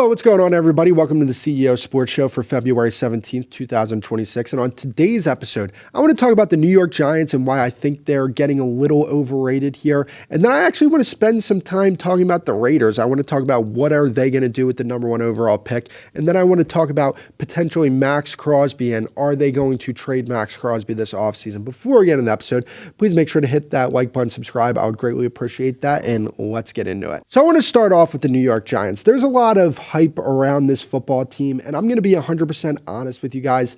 Hello, what's going on, everybody? Welcome to the CEO Sports Show for February 17th, 2026. And on today's episode, I want to talk about the New York Giants and why I think they're getting a little overrated here. And then I actually want to spend some time talking about the Raiders. I want to talk about what are they going to do with the number one overall pick. And then I want to talk about potentially Max Crosby and are they going to trade Max Crosby this offseason. Before we get into the episode, please make sure to hit that like button, subscribe. I would greatly appreciate that. And let's get into it. So I want to start off with the New York Giants. There's a lot of hype around this football team, and I'm going to be 100% honest with you guys.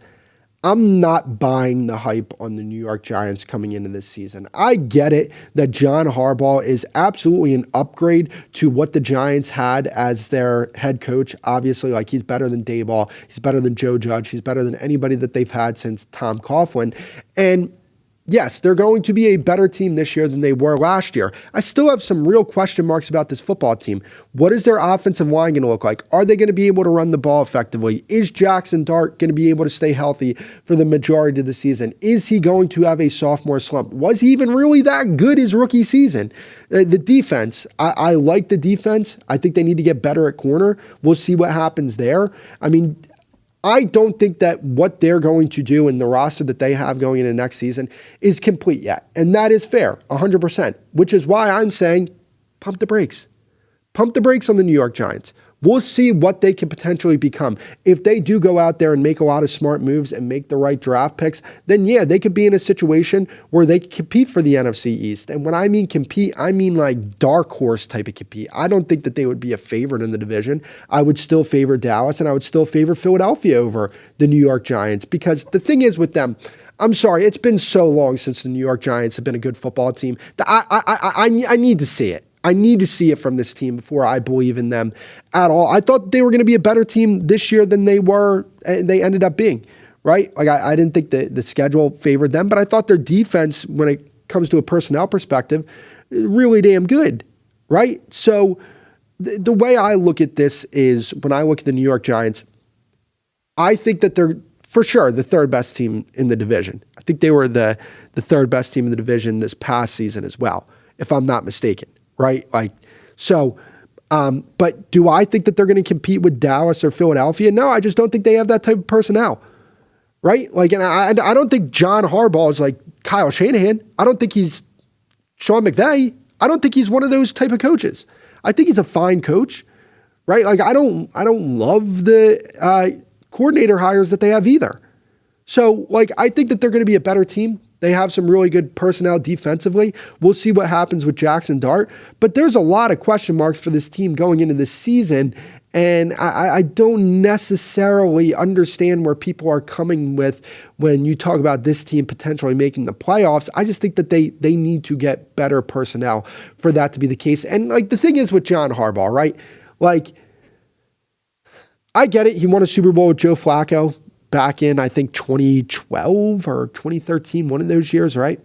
I'm not buying the hype on the New York Giants coming into this season. I get it that John Harbaugh is absolutely an upgrade to what the Giants had as their head coach. Obviously, like, he's better than Daboll. He's better than Joe Judge. He's better than anybody that they've had since Tom Coughlin. And yes, they're going to be a better team this year than they were last year. I still have some real question marks about this football team. What is their offensive line going to look like? Are they going to be able to run the ball effectively? Is Jackson Dart going to be able to stay healthy for the majority of the season? Is he going to have a sophomore slump? Was he even really that good his rookie season? The defense, I like the defense. I think they need to get better at corner. We'll see what happens there. I mean, I don't think that what they're going to do in the roster that they have going into next season is complete yet. And that is fair, 100%, which is why I'm saying pump the brakes. Pump the brakes on the New York Giants. We'll see what they can potentially become. If they do go out there and make a lot of smart moves and make the right draft picks, then yeah, they could be in a situation where they compete for the NFC East. And when I mean compete, I mean like dark horse type of compete. I don't think that they would be a favorite in the division. I would still favor Dallas, and I would still favor Philadelphia over the New York Giants, because the thing is with them, I'm sorry, it's been so long since the New York Giants have been a good football team that I need to see it. I need to see it from this team before I believe in them at all. I thought they were going to be a better team this year than they were, and they ended up being, right? Like, I didn't think the schedule favored them, but I thought their defense, when it comes to a personnel perspective, really damn good, right? So the way I look at this is, when I look at the New York Giants, I think that they're for sure the third best team in the division. I think they were the third best team in the division this past season as well, if I'm not mistaken. Right? Like, so, but do I think that they're going to compete with Dallas or Philadelphia? No, I just don't think they have that type of personnel. Right? Like, and I don't think John Harbaugh is like Kyle Shanahan. I don't think he's Sean McVay. I don't think he's one of those type of coaches. I think he's a fine coach. Right? Like, I don't love the coordinator hires that they have either. So, like, I think that they're going to be a better team. They have some really good personnel defensively. We'll see what happens with Jackson Dart. But there's a lot of question marks for this team going into this season. And I don't necessarily understand where people are coming with when you talk about this team potentially making the playoffs. I just think that they need to get better personnel for that to be the case. And like, the thing is with John Harbaugh, right? Like, I get it. He won a Super Bowl with Joe Flacco back in, I think, 2012 or 2013, one of those years, right?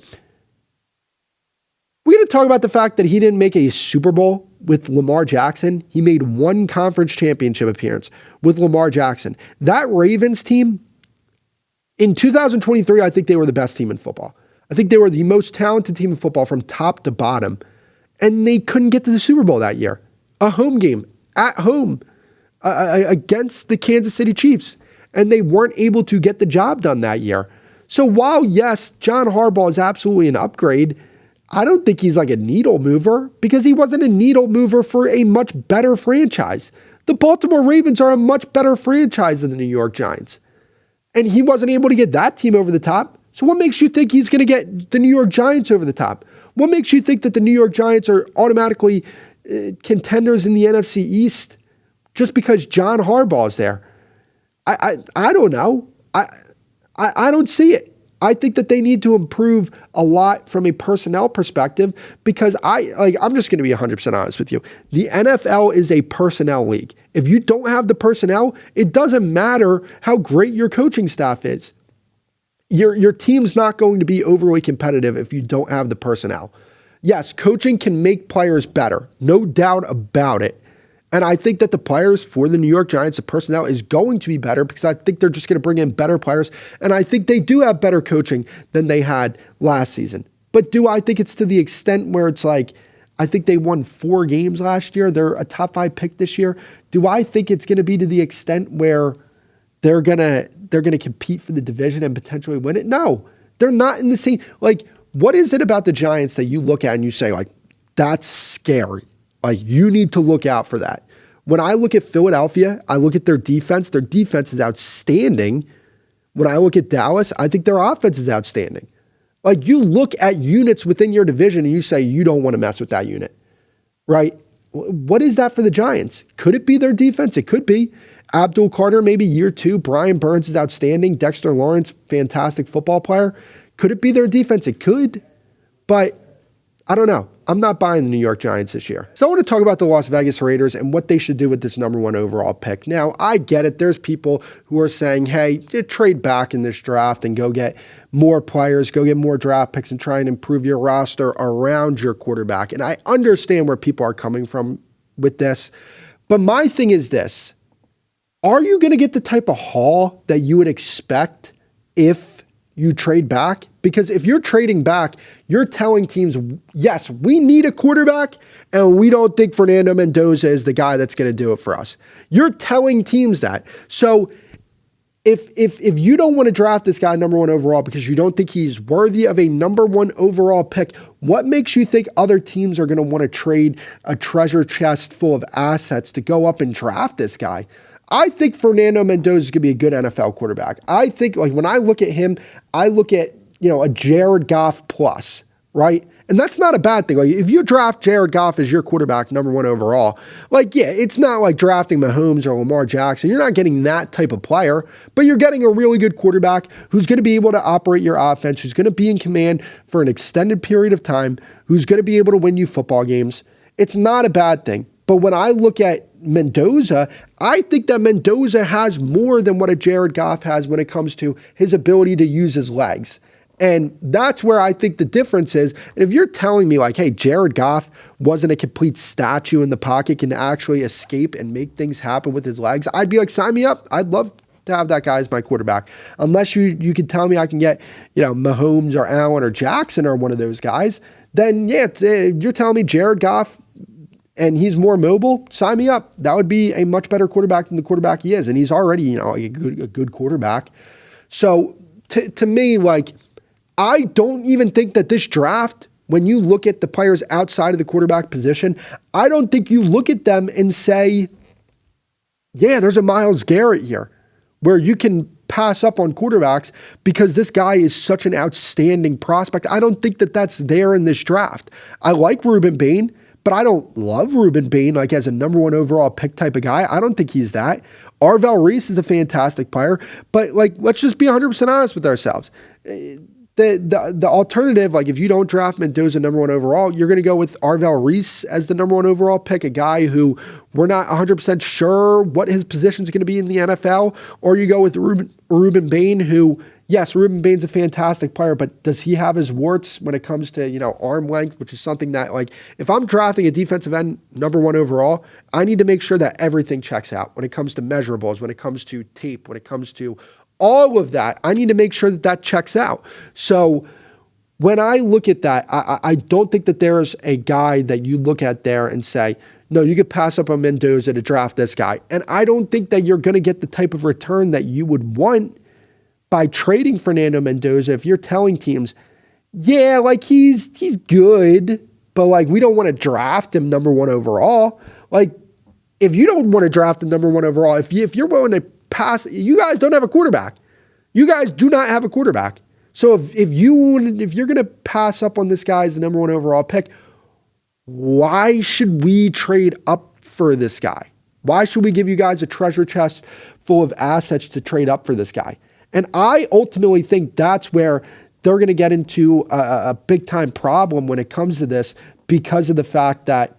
We're going to talk about the fact that he didn't make a Super Bowl with Lamar Jackson. He made one conference championship appearance with Lamar Jackson. That Ravens team, in 2023, I think they were the best team in football. I think they were the most talented team in football from top to bottom, and they couldn't get to the Super Bowl that year. A home game, at home, against the Kansas City Chiefs. And they weren't able to get the job done that year. So while, yes, John Harbaugh is absolutely an upgrade, I don't think he's like a needle mover, because he wasn't a needle mover for a much better franchise. The Baltimore Ravens are a much better franchise than the New York Giants. And he wasn't able to get that team over the top. So what makes you think he's going to get the New York Giants over the top? What makes you think that the New York Giants are automatically contenders in the NFC East just because John Harbaugh is there? I don't know. I don't see it. I think that they need to improve a lot from a personnel perspective, because I'm just going to be 100% honest with you. The NFL is a personnel league. If you don't have the personnel, it doesn't matter how great your coaching staff is. Your team's not going to be overly competitive if you don't have the personnel. Yes, coaching can make players better, no doubt about it. And I think that the players for the New York Giants, the personnel, is going to be better, because I think they're just going to bring in better players. And I think they do have better coaching than they had last season. But do I think it's to the extent where it's like, I think they won 4 games last year. They're a top 5 pick this year. Do I think it's going to be to the extent where they're gonna compete for the division and potentially win it? No, they're not in the same. Like, what is it about the Giants that you look at and you say, like, that's scary? Like, you need to look out for that. When I look at Philadelphia, I look at their defense. Their defense is outstanding. When I look at Dallas, I think their offense is outstanding. Like, you look at units within your division and you say, you don't want to mess with that unit, right? What is that for the Giants? Could it be their defense? It could be. Abdul Carter, maybe year 2. Brian Burns is outstanding. Dexter Lawrence, fantastic football player. Could it be their defense? It could. But I don't know. I'm not buying the New York Giants this year. So I want to talk about the Las Vegas Raiders and what they should do with this number 1 overall pick. Now, I get it. There's people who are saying, hey, trade back in this draft and go get more players, go get more draft picks and try and improve your roster around your quarterback. And I understand where people are coming from with this. But my thing is this. Are you going to get the type of haul that you would expect if you trade back? Because if you're trading back, you're telling teams, yes, we need a quarterback, and we don't think Fernando Mendoza is the guy that's going to do it for us. You're telling teams that. So if you don't want to draft this guy number 1 overall because you don't think he's worthy of a number 1 overall pick, what makes you think other teams are going to want to trade a treasure chest full of assets to go up and draft this guy? I think Fernando Mendoza is going to be a good NFL quarterback. I think, like, when I look at him, I look at, a Jared Goff plus, right? And that's not a bad thing. Like, if you draft Jared Goff as your quarterback, number 1 overall, like, yeah, it's not like drafting Mahomes or Lamar Jackson. You're not getting that type of player, but you're getting a really good quarterback who's going to be able to operate your offense, who's going to be in command for an extended period of time, who's going to be able to win you football games. It's not a bad thing. But when I look at Mendoza, I think that Mendoza has more than what a Jared Goff has when it comes to his ability to use his legs. And that's where I think the difference is. And if you're telling me, like, hey, Jared Goff wasn't a complete statue in the pocket, can actually escape and make things happen with his legs, I'd be like, sign me up. I'd love to have that guy as my quarterback. Unless you could tell me I can get, Mahomes or Allen or Jackson or one of those guys, then yeah, you're telling me Jared Goff and he's more mobile, sign me up. That would be a much better quarterback than the quarterback he is. And he's already, a good quarterback. So to me, like, I don't even think that this draft, when you look at the players outside of the quarterback position, I don't think you look at them and say, yeah, there's a Myles Garrett here where you can pass up on quarterbacks because this guy is such an outstanding prospect. I don't think that that's there in this draft. I like Ruben Bain, but I don't love Ruben Bain like as a number 1 overall pick type of guy. I don't think he's that. Arvell Reese is a fantastic player, but like, let's just be 100% honest with ourselves. The alternative, like, if you don't draft Mendoza number 1 overall, you're going to go with Arvell Reese as the number 1 overall pick, a guy who we're not 100% sure what his position is going to be in the NFL, or you go with Ruben Bain, who, yes, Ruben Bain's a fantastic player, but does he have his warts when it comes to, arm length, which is something that, like, if I'm drafting a defensive end number 1 overall, I need to make sure that everything checks out when it comes to measurables, when it comes to tape, when it comes to all of that. I need to make sure that that checks out. So when I look at that, I don't think that there's a guy that you look at there and say, no, you could pass up on Mendoza to draft this guy. And I don't think that you're going to get the type of return that you would want by trading Fernando Mendoza if you're telling teams, yeah, like, he's good, but like, we don't want to draft him number 1 overall. Like, if you don't want to draft him number 1 overall, if you're willing to pass, you guys don't have a quarterback. You guys do not have a quarterback. So if you're going to pass up on this guy as the number 1 overall pick, why should we trade up for this guy? Why should we give you guys a treasure chest full of assets to trade up for this guy? And I ultimately think that's where they're going to get into a big time problem when it comes to this, because of the fact that,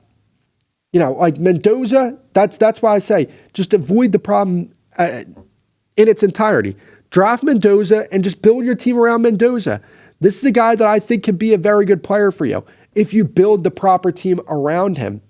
like Mendoza, that's why I say just avoid the problem in its entirety. Draft Mendoza and just build your team around Mendoza. This is a guy that I think can be a very good player for you if you build the proper team around him.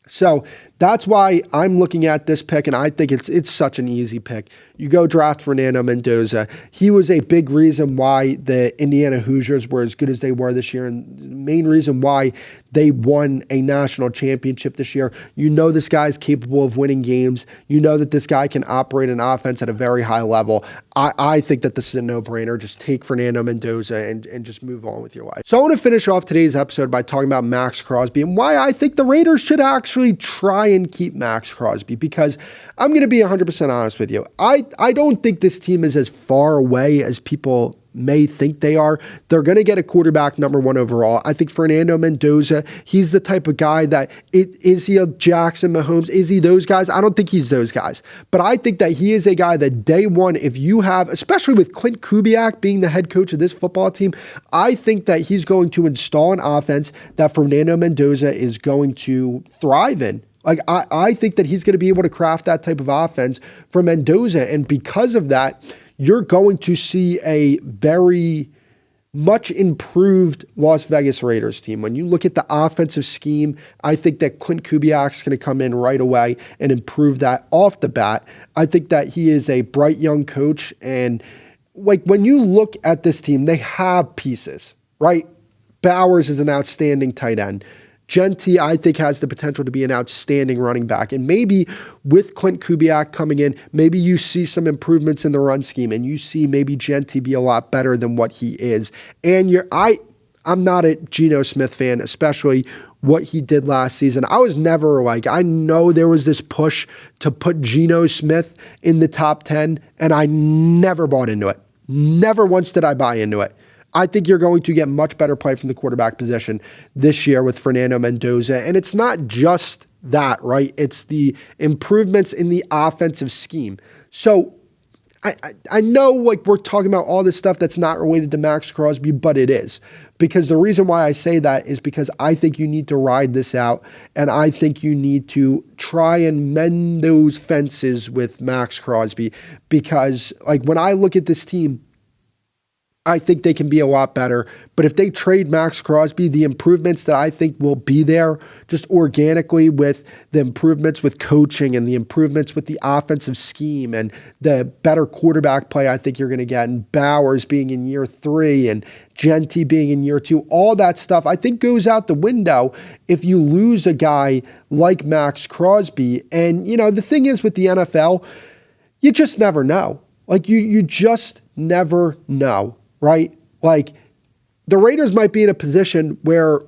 So That's why I'm looking at this pick, and I think it's such an easy pick. You go draft Fernando Mendoza. He was a big reason why the Indiana Hoosiers were as good as they were this year, and the main reason why they won a national championship this year. You know this guy's capable of winning games. You know that this guy can operate an offense at a very high level. I think that this is a no-brainer. Just take Fernando Mendoza and just move on with your life. So I want to finish off today's episode by talking about Max Crosby and why I think the Raiders should actually try and keep Max Crosby, because I'm going to be 100% honest with you. I don't think this team is as far away as people may think they are. They're going to get a quarterback number 1 overall. I think Fernando Mendoza, he's the type of guy that, is he a Jackson Mahomes? Is he those guys? I don't think he's those guys. But I think that he is a guy that day one, if you have, especially with Clint Kubiak being the head coach of this football team, I think that he's going to install an offense that Fernando Mendoza is going to thrive in. Like, I think that he's going to be able to craft that type of offense for Mendoza. And because of that, you're going to see a very much improved Las Vegas Raiders team. When you look at the offensive scheme, I think that Clint Kubiak's going to come in right away and improve that off the bat. I think that he is a bright young coach. And like, when you look at this team, they have pieces, right? Bowers is an outstanding tight end. Genty, I think, has the potential to be an outstanding running back. And maybe with Clint Kubiak coming in, maybe you see some improvements in the run scheme and you see maybe Genty be a lot better than what he is. And I'm not a Geno Smith fan, especially what he did last season. I was never like, I know there was this push to put Geno Smith in the top 10, and I never bought into it. Never once did I buy into it. I think you're going to get much better play from the quarterback position this year with Fernando Mendoza. And it's not just that, right? It's the improvements in the offensive scheme. So I know, like, we're talking about all this stuff that's not related to Max Crosby, but it is. Because the reason why I say that is because I think you need to ride this out, and I think you need to try and mend those fences with Max Crosby. Because, like, when I look at this team, I think they can be a lot better. But if they trade Max Crosby, the improvements that I think will be there just organically with the improvements with coaching and the improvements with the offensive scheme and the better quarterback play I think you're going to get, and Bowers being in year 3 and Genty being in year 2, all that stuff I think goes out the window if you lose a guy like Max Crosby. And, you know, the thing is with the NFL, you just never know. Like, you just never know. Right? Like, the Raiders might be in a position where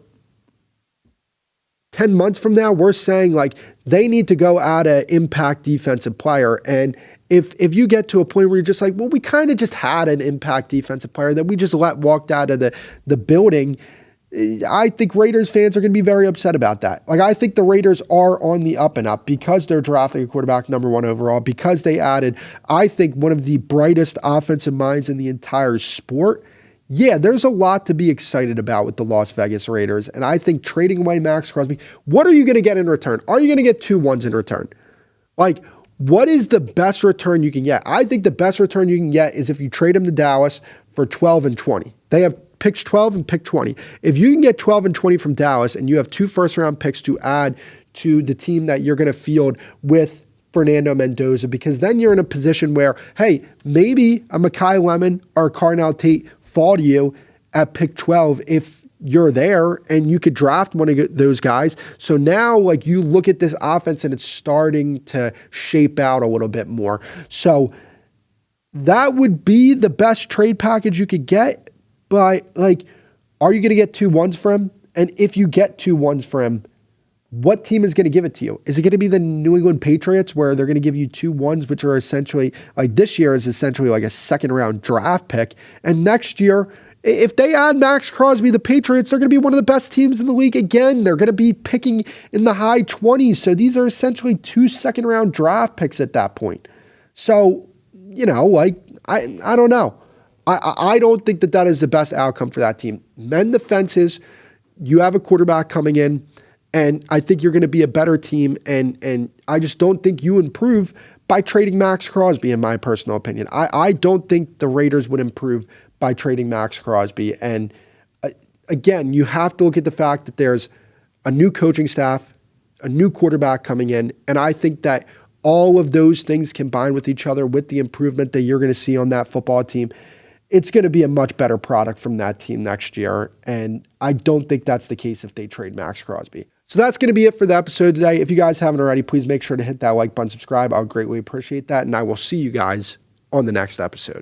10 months from now, we're saying, like, they need to go at an impact defensive player. And if you get to a point where you're just like, well, we kind of just had an impact defensive player that we just walked out of the building, I think Raiders fans are going to be very upset about that. Like, I think the Raiders are on the up and up because they're drafting a quarterback number 1 overall, because they added, I think, one of the brightest offensive minds in the entire sport. Yeah, there's a lot to be excited about with the Las Vegas Raiders. And I think trading away Max Crosby, what are you going to get in return? Are you going to get 2 1s in return? Like, what is the best return you can get? I think the best return you can get is if you trade him to Dallas for 12 and 20. They have picks 12 and pick 20. If you can get 12 and 20 from Dallas and you have 2 first-round picks to add to the team that you're going to field with Fernando Mendoza, because then you're in a position where, hey, maybe a Mekhi Lemon or a Carnell Tate fall to you at pick 12 if you're there, and you could draft one of those guys. So now, like, you look at this offense and it's starting to shape out a little bit more. So that would be the best trade package you could get. But, like, are you going to get 2 1s for him? And if you get 2 1s for him, what team is going to give it to you? Is it going to be the New England Patriots, where they're going to give you 2 1s, which are essentially, like, this year is essentially like a second-round draft pick? And next year, if they add Max Crosby, the Patriots, they're going to be one of the best teams in the league again. They're going to be picking in the high 20s. So these are essentially 2 second-round draft picks at that point. So, you know, like, I don't know. I don't think that is the best outcome for that team. Mend the fences. You have a quarterback coming in, and I think you're going to be a better team. And I just don't think you improve by trading Max Crosby, in my personal opinion. I don't think the Raiders would improve by trading Max Crosby. And again, you have to look at the fact that there's a new coaching staff, a new quarterback coming in. And I think that all of those things combined with each other, with the improvement that you're going to see on that football team, it's going to be a much better product from that team next year. And I don't think that's the case if they trade Max Crosby. So that's going to be it for the episode today. If you guys haven't already, please make sure to hit that like button, subscribe. I would greatly appreciate that. And I will see you guys on the next episode.